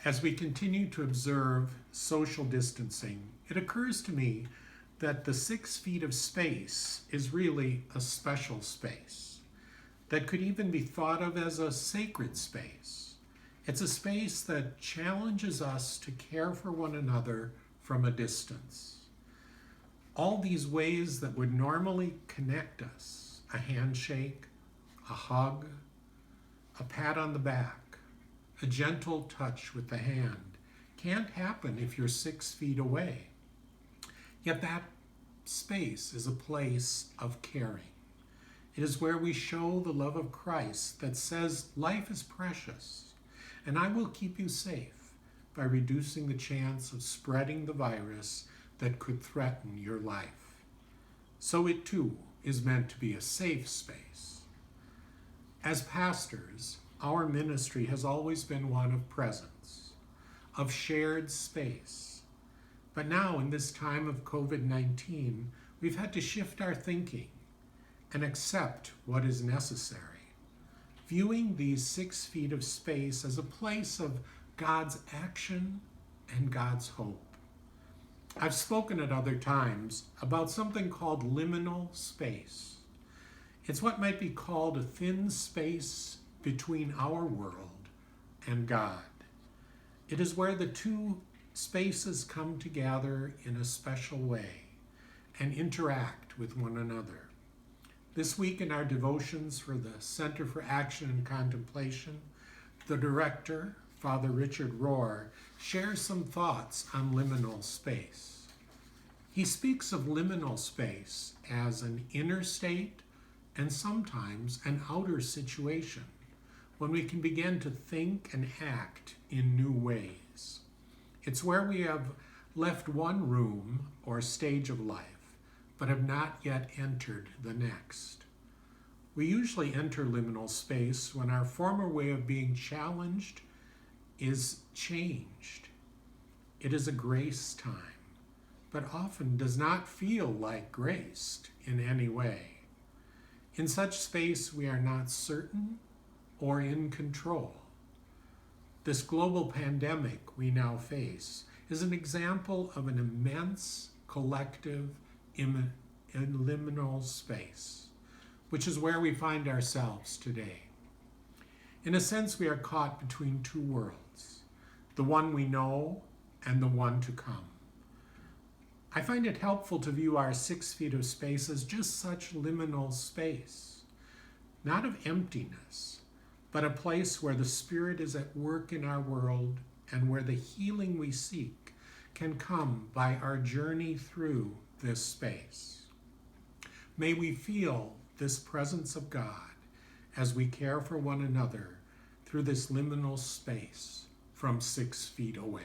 As we continue to observe social distancing, it occurs to me that the 6 feet of space is really a special space that could even be thought of as a sacred space. It's a space that challenges us to care for one another from a distance. All these ways that would normally connect us, a handshake, a hug, a pat on the back, a gentle touch with the hand, can't happen if you're 6 feet away. Yet that space is a place of caring. It is where we show the love of Christ that says life is precious, and I will keep you safe by reducing the chance of spreading the virus that could threaten your life. So it too is meant to be a safe space. As pastors, our ministry has always been one of presence, of shared space. But now in this time of COVID-19, we've had to shift our thinking and accept what is necessary, viewing these 6 feet of space as a place of God's action and God's hope. I've spoken at other times about something called liminal space. It's what might be called a thin space between our world and God. It is where the two spaces come together in a special way and interact with one another. This week in our devotions for the Center for Action and Contemplation, the director, Father Richard Rohr, shares some thoughts on liminal space. He speaks of liminal space as an inner state and sometimes an outer situation when we can begin to think and act in new ways. It's where we have left one room or stage of life, but have not yet entered the next. We usually enter liminal space when our former way of being challenged is changed. It is a grace time, but often does not feel like graced in any way. In such space, we are not certain or in control. This global pandemic we now face is an example of an immense collective liminal space, which is where we find ourselves today. In a sense, we are caught between two worlds, the one we know and the one to come. I find it helpful to view our 6 feet of space as just such liminal space, not of emptiness, but a place where the Spirit is at work in our world and where the healing we seek can come by our journey through this space. May we feel this presence of God as we care for one another through this liminal space from 6 feet away.